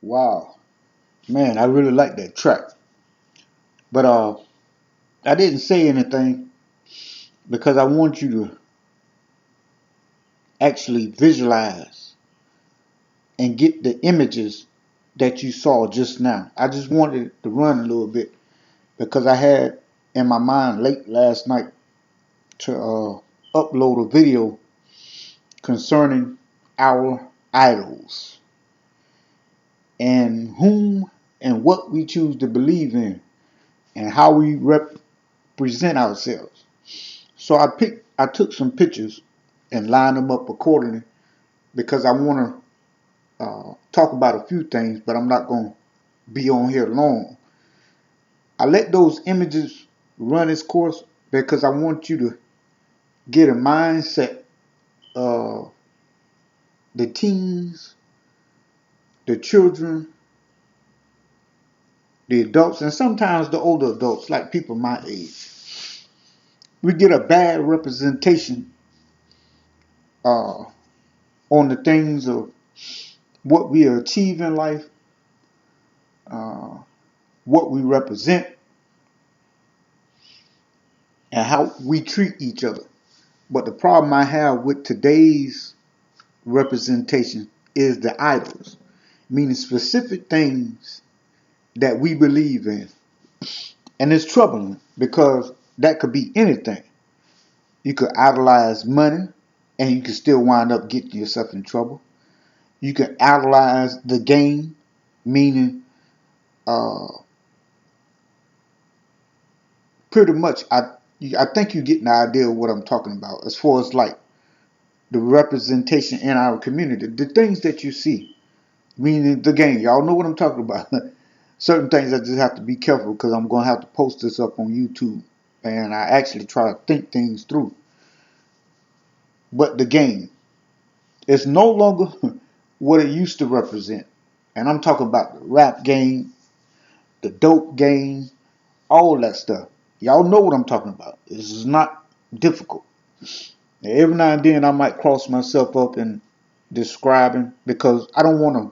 Wow, man, I really like that track. But I didn't say anything because I want you to actually visualize and get the images that you saw just now. I just wanted to run a little bit because I had in my mind late last night to upload a video concerning our idols and whom and what we choose to believe in and how we represent ourselves. So I took some pictures and lined them up accordingly because I want to talk about a few things, but I'm not going to be on here long. I let those images run its course because I want you to get a mindset of the teens, the children, the adults, and sometimes the older adults, like people my age. We get a bad representation uh, on the things of what we achieve in life, uh, what we represent, and how we treat each other. But the problem I have with today's representation is the idols, meaning specific things that we believe in. And it's troubling because that could be anything. You could idolize money and you could still wind up getting yourself in trouble. You can idolize the game, meaning uh, pretty much I think you get the idea of what I'm talking about as far as like the representation in our community, the things that you see, meaning the game. Y'all know what I'm talking about. Certain things I just have to be careful because I'm going to have to post this up on YouTube, and I actually try to think things through. But the game, it's no longer what it used to represent. And I'm talking about the rap game, the dope game, all that stuff. Y'all know what I'm talking about. This is not difficult. Every now and then I might cross myself up in describing because I don't want to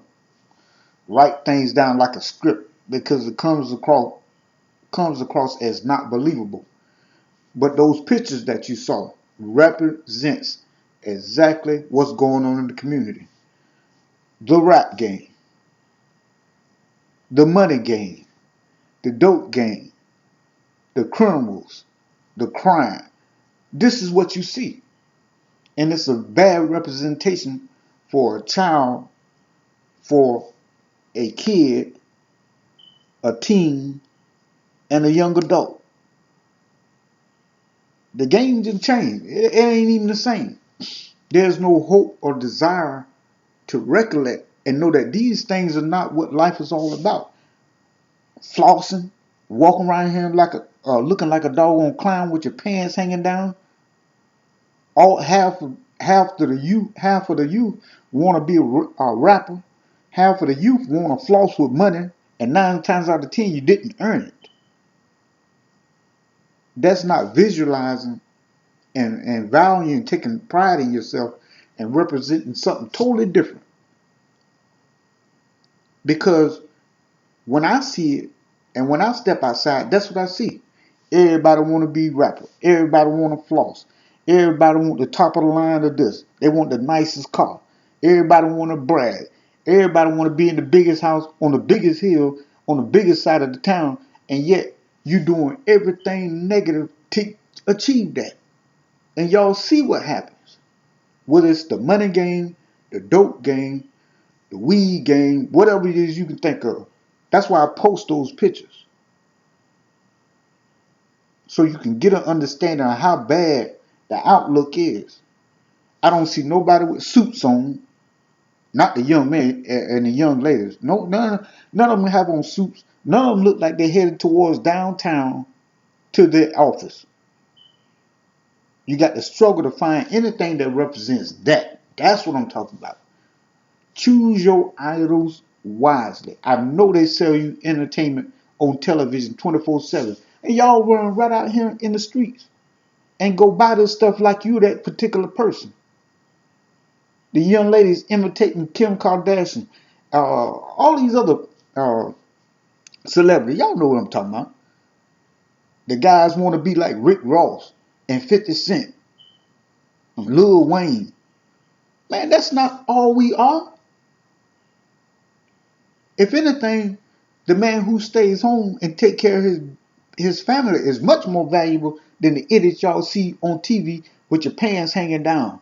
write things down like a script because it comes across as not believable. But those pictures that you saw represents exactly what's going on in the community. The rap game, the money game, the dope game, the criminals, the crime. This is what you see. And it's a bad representation for a child, for a kid, a teen, and a young adult. The game didn't change. It ain't even the same. There's no hope or desire to recollect and know that these things are not what life is all about. Flossing, walking around here like looking like a doggone clown with your pants hanging down. All half of the youth want to be a rapper. Half of the youth want to floss with money, and 9 times out of 10 you didn't earn it. That's not visualizing and valuing, taking pride in yourself, and representing something totally different. Because when I see it, and when I step outside, that's what I see. Everybody want to be rapper. Everybody want to floss. Everybody want the top of the line of this. They want the nicest car. Everybody want to brag. Everybody want to be in the biggest house, on the biggest hill, on the biggest side of the town, and yet you doing everything negative to achieve that. And y'all see what happens. Whether it's the money game, the dope game, the weed game, whatever it is you can think of. That's why I post those pictures. So you can get an understanding of how bad the outlook is. I don't see nobody with suits on, not the young men and the young ladies. No, none of them have on suits. None of them look like they're headed towards downtown to their office. You got to struggle to find anything that represents that. That's what I'm talking about. Choose your idols wisely. I know they sell you entertainment on television 24/7. And y'all run right out here in the streets and go buy this stuff like you that particular person. The young ladies imitating Kim Kardashian all these other uh, celebrities. Y'all know what I'm talking about. The guys want to be like Rick Ross and 50 Cent and Lil Wayne. Man, that's not all we are. If anything, the man who stays home and take care of his family is much more valuable than the idiots y'all see on TV with your pants hanging down.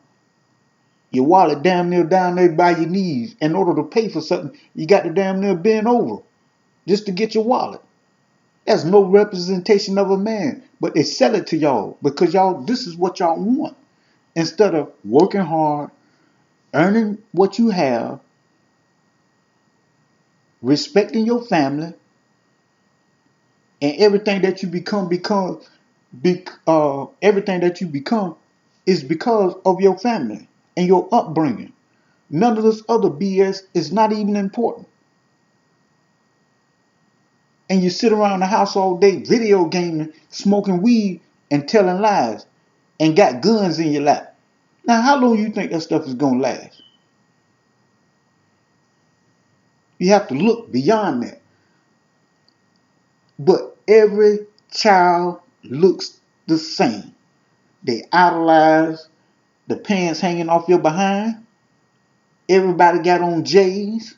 Your wallet damn near down there by your knees. In order to pay for something, you got to damn near bend over just to get your wallet. That's no representation of a man. But they sell it to y'all because y'all, this is what y'all want. Instead of working hard, earning what you have, respecting your family, and everything that you everything that you become is because of your family and your upbringing. None of this other BS is not even important. And you sit around the house all day video gaming, smoking weed, and telling lies, and got guns in your lap. Now, how long you think that stuff is gonna last? You have to look beyond that. But every child looks the same. They idolize, the pants hanging off your behind. Everybody got on J's.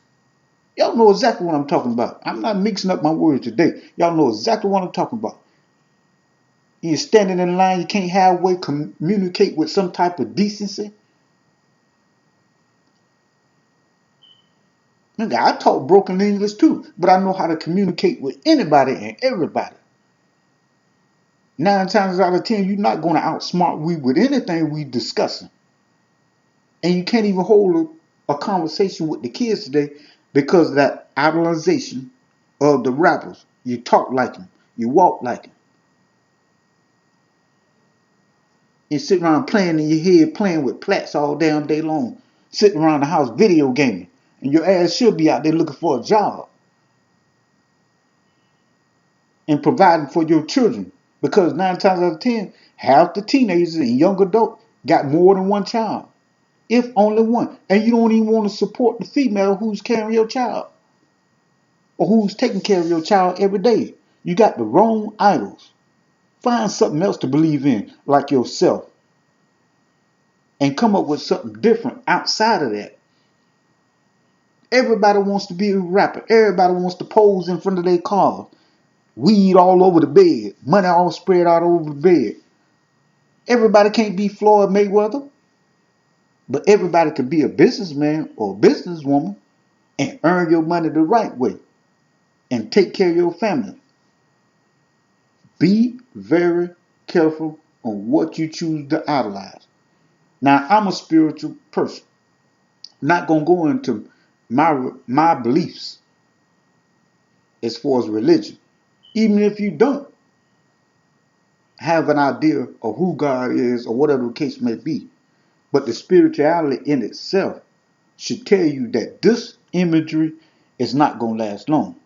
Y'all know exactly what I'm talking about. I'm not mixing up my words today. Y'all know exactly what I'm talking about. You're standing in line, you can't halfway communicate with some type of decency. Nigga, I talk broken English too, but I know how to communicate with anybody and everybody. 9 times out of 10, you're not going to outsmart me with anything we discussing. And you can't even hold a conversation with the kids today because of that idolization of the rappers. You talk like them. You walk like them. You sit around playing in your head, playing with plats all damn day long. Sitting around the house video gaming. And your ass should be out there looking for a job. And providing for your children. Because 9 times out of 10, half the teenagers and young adults got more than one child. If only one. And you don't even want to support the female who's carrying your child. Or who's taking care of your child every day. You got the wrong idols. Find something else to believe in, like yourself. And come up with something different outside of that. Everybody wants to be a rapper. Everybody wants to pose in front of their car. Weed all over the bed. Money all spread out over the bed. Everybody can't be Floyd Mayweather. But everybody can be a businessman or a businesswoman and earn your money the right way. And take care of your family. Be very careful on what you choose to idolize. Now, I'm a spiritual person. Not going to go into my beliefs as far as religion. Even if you don't have an idea of who God is or whatever the case may be. But the spirituality in itself should tell you that this imagery is not going to last long.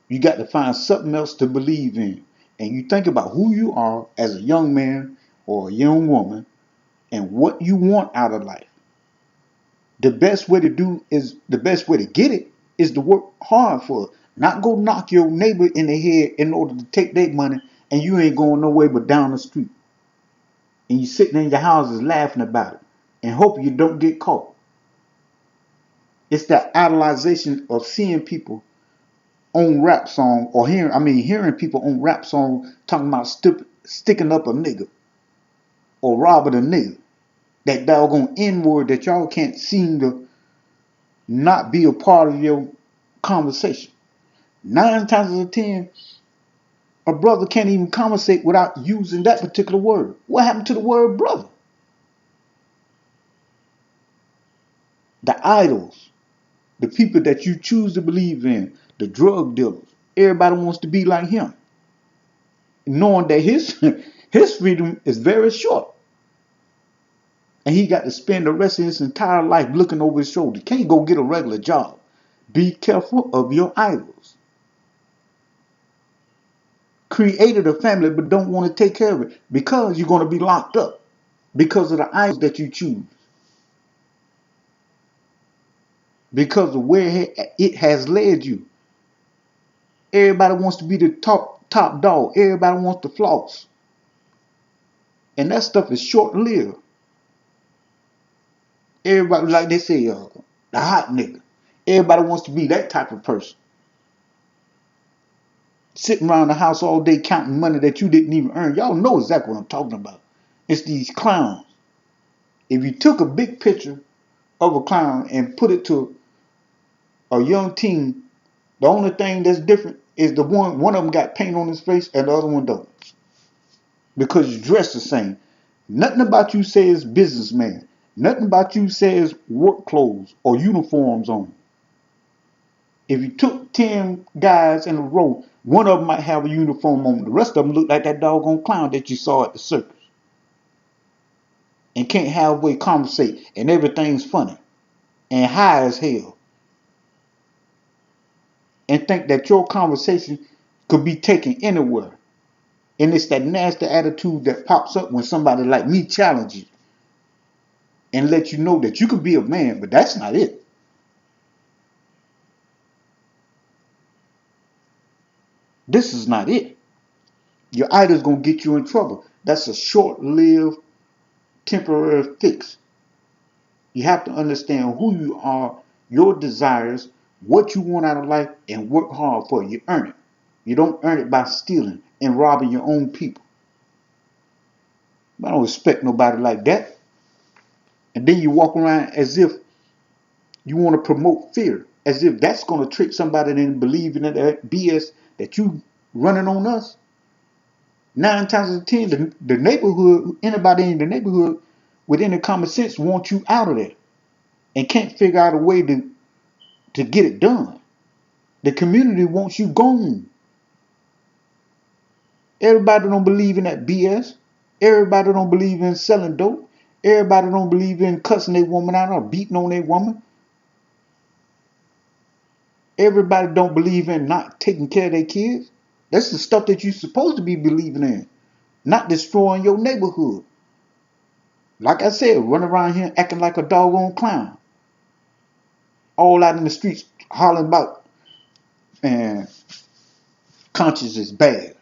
You got to find something else to believe in. And you think about who you are as a young man or a young woman and what you want out of life. The best way to get it is to work hard for it. Not go knock your neighbor in the head in order to take their money and you ain't going nowhere but down the street. And you sitting in your houses laughing about it and hope you don't get caught. It's that idolization of seeing people on rap song or hearing people on rap song talking about sticking up a nigga or robbing a nigga. That doggone N-word that y'all can't seem to not be a part of your conversation. 9 times out of 10, a brother can't even conversate without using that particular word. What happened to the word brother? The idols, the people that you choose to believe in, the drug dealers, everybody wants to be like him. Knowing that his freedom is very short. And he got to spend the rest of his entire life looking over his shoulder. Can't go get a regular job. Be careful of your idols. Created a family but don't want to take care of it because you're going to be locked up because of the idols that you choose. because of where it has led you. Everybody wants to be the top dog. Everybody wants to floss. And that stuff is short-lived. Everybody, like they say, the hot nigga. Everybody wants to be that type of person. Sitting around the house all day counting money that you didn't even earn. Y'all know exactly what I'm talking about. It's these clowns. If you took a big picture of a clown and put it to a young teen, the only thing that's different is the one of them got paint on his face and the other one don't. Because you dress the same. Nothing about you says businessman. Nothing about you says work clothes or uniforms on. If you took 10 guys in a row, one of them might have a uniform on. The rest of them look like that doggone clown that you saw at the circus. And can't halfway conversate. And everything's funny. And high as hell. And think that your conversation could be taken anywhere. And it's that nasty attitude that pops up when somebody like me challenges you and let you know that you could be a man, but that's not it. This is not it. Your idol's gonna get you in trouble. That's a short-lived, temporary fix. You have to understand who you are, your desires, what you want out of life, and work hard for it. You earn it. You don't earn it by stealing and robbing your own people. I don't respect nobody like that. And then you walk around as if you want to promote fear, as if that's going to trick somebody into believing in that BS that you running on us. 9 times out of 10, the neighborhood, anybody in the neighborhood with any common sense wants you out of there and can't figure out a way to get it done. The community wants you gone. Everybody don't believe in that BS. Everybody don't believe in selling dope. Everybody don't believe in cussing their woman out or beating on their woman. Everybody don't believe in not taking care of their kids. That's the stuff that you're supposed to be believing in. Not destroying your neighborhood. Like I said, run around here acting like a doggone clown. All out in the streets hollering about, and conscience is bad.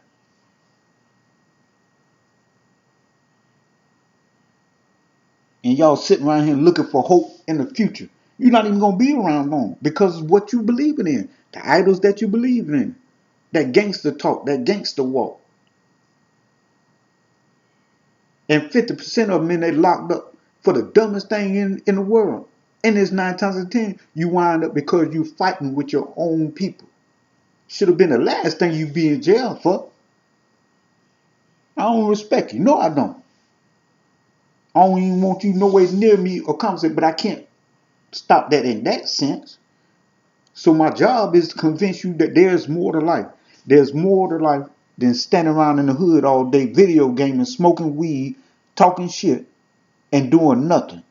And y'all sitting around here looking for hope in the future. You're not even going to be around long because of what you believing in. The idols that you believe in. That gangster talk, that gangster walk. And 50% of them in there locked up for the dumbest thing in the world. And it's 9 times out of 10, you wind up because you fighting with your own people. Should have been the last thing you be in jail for. I don't respect you. No, I don't. I don't even want you nowhere near me or conversate, but I can't stop that in that sense. So my job is to convince you that there's more to life. There's more to life than standing around in the hood all day, video gaming, smoking weed, talking shit, and doing nothing,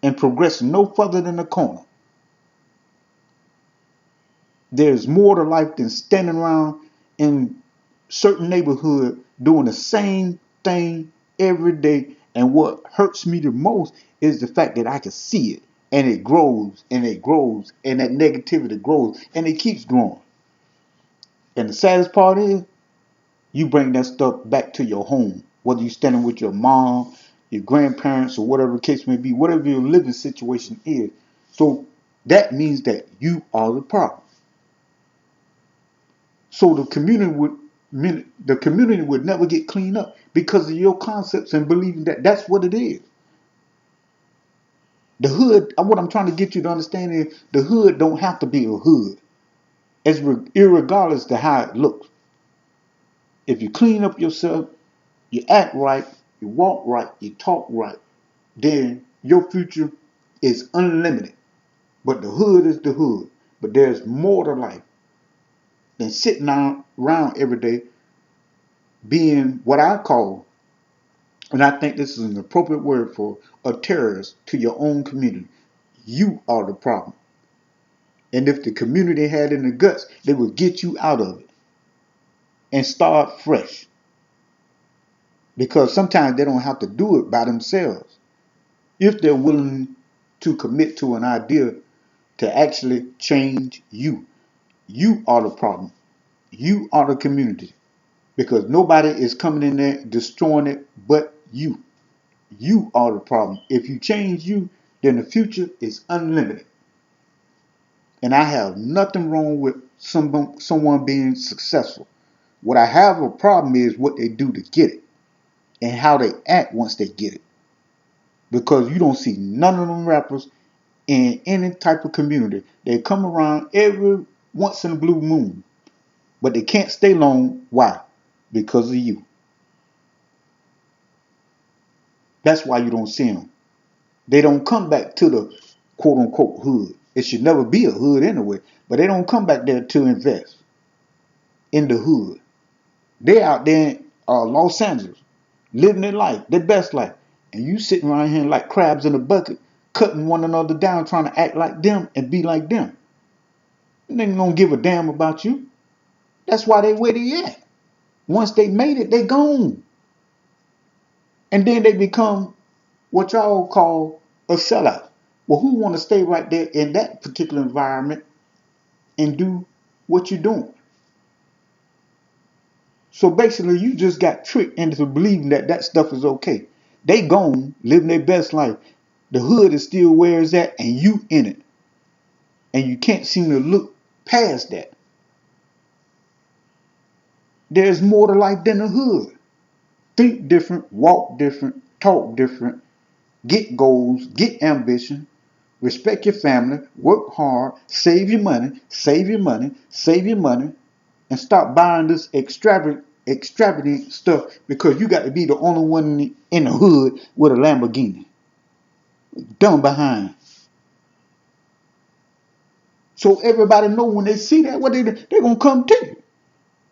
and progressing no further than the corner. There's more to life than standing around in certain neighborhood doing the same thing every day. And what hurts me the most is the fact that I can see it. And it grows and it grows and that negativity grows and it keeps growing. And the saddest part is you bring that stuff back to your home. Whether you're standing with your mom, your grandparents, or whatever the case may be, whatever your living situation is. So that means that you are the problem. So the community would never get cleaned up because of your concepts and believing that that's what it is. The hood, what I'm trying to get you to understand is the hood don't have to be a hood, as irregardless to how it looks. If you clean up yourself, you act right, you walk right, you talk right, then your future is unlimited. But the hood is the hood. But there's more to life than sitting around every day being what I call, and I think this is an appropriate word for, a terrorist to your own community. You are the problem. And if the community had in the guts, they would get you out of it and start fresh. Because sometimes they don't have to do it by themselves if they're willing to commit to an idea to actually change you. You are the problem. You are the community. Because nobody is coming in there destroying it but you. You are the problem. If you change you, then the future is unlimited. And I have nothing wrong with someone being successful. What I have a problem is what they do to get it and how they act once they get it. Because you don't see none of them rappers in any type of community. They come around every once in a blue moon, but they can't stay long. Why? Because of you. That's why you don't see them. They don't come back to the quote unquote hood. It should never be a hood anyway, but they don't come back there to invest in the hood. They out there in Los Angeles, living their life, their best life. And you sitting around here like crabs in a bucket, cutting one another down, trying to act like them and be like them. And they don't give a damn about you. That's why they where they at. Once they made it, they gone. And then they become what y'all call a sellout. Well, who want to stay right there in that particular environment and do what you're doing? So basically, you just got tricked into believing that that stuff is okay. They gone, living their best life. The hood is still where it's at, and you in it. And you can't seem to look past that. There's more to life than the hood. Think different, walk different, talk different, get goals, get ambition, respect your family, work hard, save your money, save your money, save your money, and stop buying this extravagant stuff because you got to be the only one in the hood with a Lamborghini. Dumb behind. So everybody know when they see that, what they're going to come to you.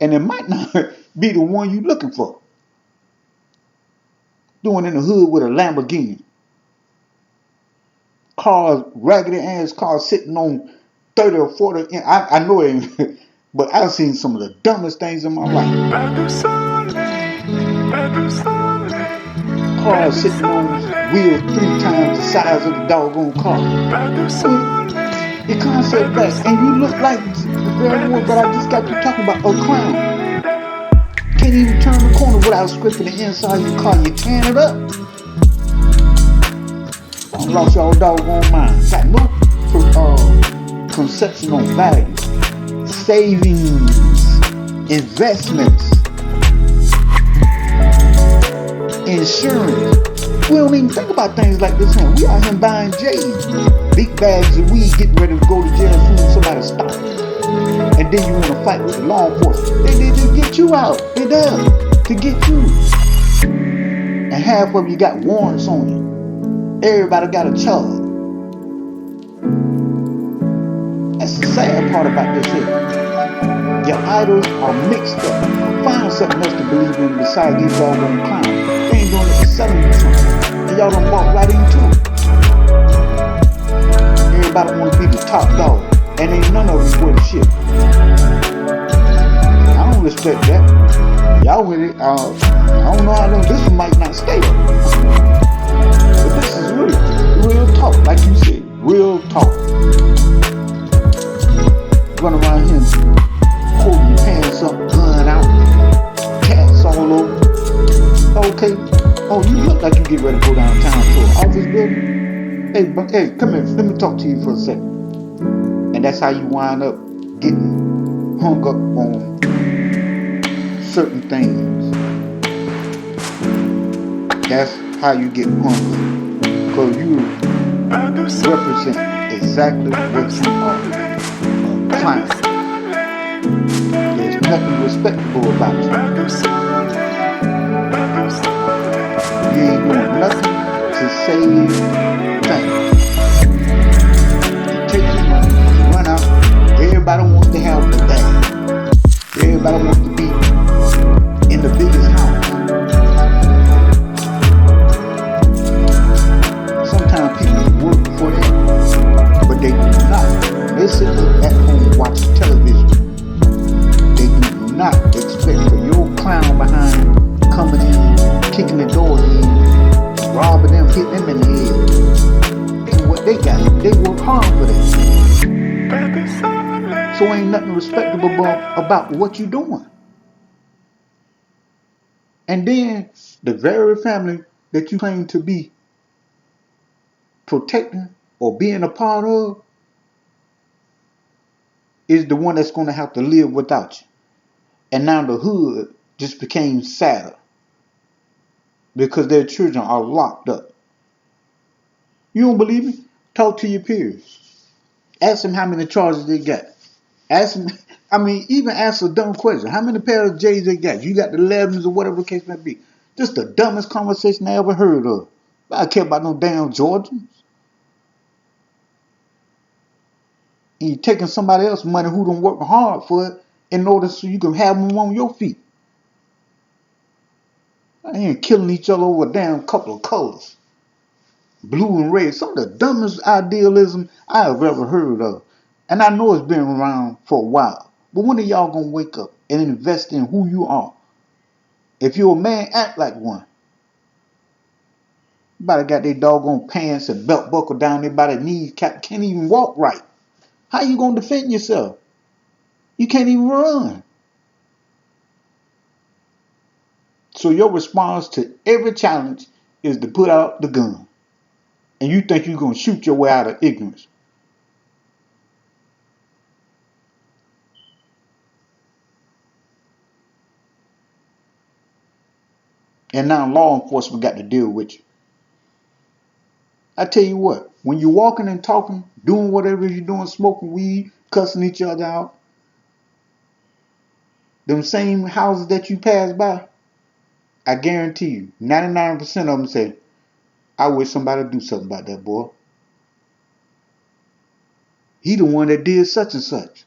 And it might not be the one you're looking for. Doing in the hood with a Lamborghini. Cars, raggedy ass cars sitting on 30 or 40. I know it ain't, but I've seen some of the dumbest things in my life. Cars sitting on wheels 3 times the size of the doggone car. The concept back, and you look like the very one, but I just got you talking about a clown. Can't even turn the corner without scraping the inside of your car. You tearing it up. I lost y'all doggone mind. Got no conception on value, savings, investments, insurance. We don't even think about things like this here. We out here buying J's, big bags of weed, getting ready to go to jail as soon as somebody stops. And then you want to fight with the law enforcement. They to get you out. They there to get you. And half of you got warrants on you. Everybody got a charge. That's the sad part about this here. Your idols are mixed up. Find something else to believe in besides these doggone clowns. They ain't doing it for selling you something. And y'all done walk right into it. Everybody want to be the top dog. And ain't none of them worth shit. I don't respect that. Y'all with it. I don't know how long this one might not stay. But this is real talk. Like you said, real talk. Run around here holding your pants up, gun out, cats all over. Okay. Oh, you look like you get ready to go downtown to an office building. Hey, come here. Let me talk to you for a second. And that's how you wind up getting hung up on certain things. That's how you get hung up. Because you represent exactly what you are. A clown. There's nothing respectable about you. You ain't doing nothing to save things. Take your money, run out. Everybody wants to have the bag. Everybody wants to be in the biggest house. Sometimes people work for that, but they do not. They sit at home watching television. They do not expect for your clown behind So ain't nothing respectable about what you doing. And then the very family that you claim to be protecting or being a part of is the one that's going to have to live without you. And now the hood just became sadder because their children are locked up. You don't believe me? Talk to your peers. Ask them how many charges they got. Ask them, even ask a dumb question. How many pairs of J's they got? You got the 11s or whatever the case may be. Just the dumbest conversation I ever heard of. I don't care about no damn Jordans. And you taking somebody else's money who don't work hard for it in order so you can have them on your feet. I ain't killing each other over a damn couple of colors. Blue and red. Some of the dumbest idealism I have ever heard of. And I know it's been around for a while. But when are y'all gonna wake up and invest in who you are? If you're a man, act like one. Everybody got their doggone pants and belt buckle down there by their knees, can't even walk right. How you gonna defend yourself? You can't even run. So your response to every challenge is to put out the gun. And you think you're gonna shoot your way out of ignorance. And now law enforcement got to deal with you. I tell you what, when you're walking and talking, doing whatever you're doing, smoking weed, cussing each other out, them same houses that you pass by, I guarantee you, 99% of them say, I wish somebody would do something about that boy. He the one that did such and such.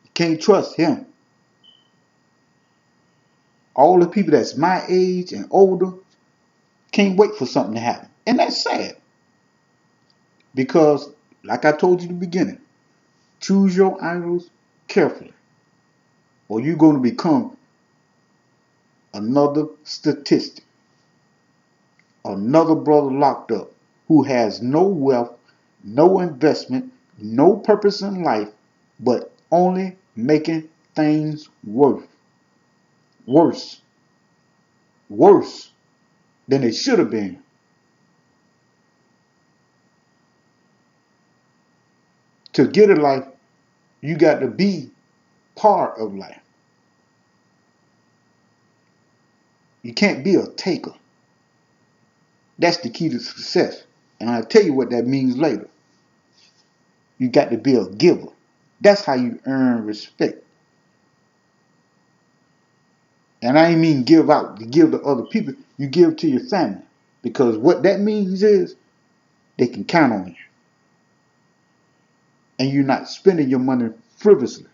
You can't trust him. All the people that's my age and older can't wait for something to happen. And that's sad. Because, like I told you in the beginning, choose your idols carefully. Or you're going to become another statistic. Another brother locked up who has no wealth, no investment, no purpose in life, but only making things worse than it should have been. To get a life, you got to be part of life. You can't be a taker. That's the key to success. And I'll tell you what that means later. You got to be a giver. That's how you earn respect. And I ain't mean give out, to give to other people. You give to your family. Because what that means is they can count on you. And you're not spending your money frivolously.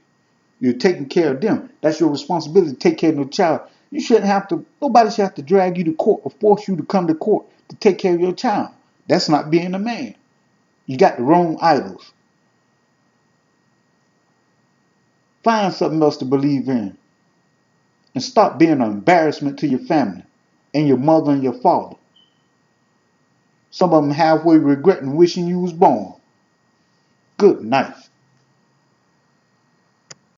You're taking care of them. That's your responsibility to take care of your child. You shouldn't have to, nobody should have to drag you to court or force you to come to court to take care of your child. That's not being a man. You got the wrong idols. Find something else to believe in. And stop being an embarrassment to your family and your mother and your father. Some of them halfway regretting wishing you was born. Good night.